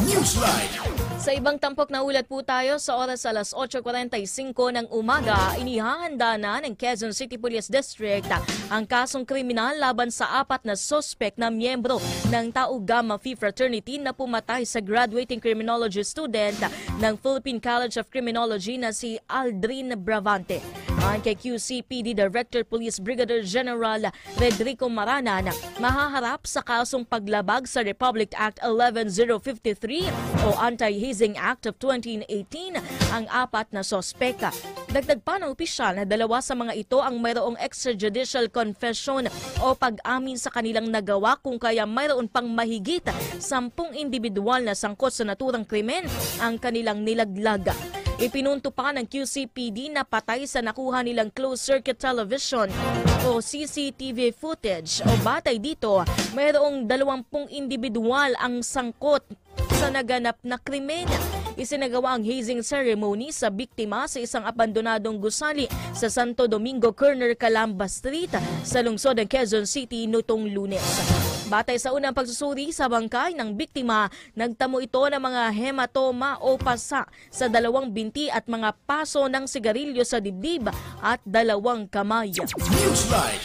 Newsline. Sa ibang tampok na ulat po tayo, sa oras alas 8:45 ng umaga, inihahanda na ng Quezon City Police District ang kasong kriminal laban sa 4 na suspect na miyembro ng Tau Gamma Phi Fraternity na pumatay sa graduating criminology student ng Philippine College of Criminology na si Aldrin Bravante. Ayon kay QCPD Director Police Brigadier General Redrico Maranan, mahaharap sa kasong paglabag sa Republic Act 11053 o Anti-Hazing Act of 2018 ang 4 na sospeka. Dagdag pa ng opisyal na 2 sa mga ito ang mayroong extrajudicial confession o pag-amin sa kanilang nagawa, kung kaya mayroon pang mahigit 10 individual na sangkot sa naturang krimen ang kanilang nilaglag. Ipinunto pa ng QCPD na patay sa nakuha nilang closed-circuit television o CCTV footage o batay dito, mayroong 20 individual ang sangkot sa naganap na krimen. Isinagawa ang hazing ceremony sa biktima sa isang abandonadong gusali sa Santo Domingo Corner, Calamba Street sa lungsod ng Quezon City nitong Lunes. Batay sa unang pagsusuri sa bangkay ng biktima, nagtamo ito ng mga hematoma o pasa sa 2 binti at mga paso ng sigarilyo sa dibdib at 2 kamay. Newsline.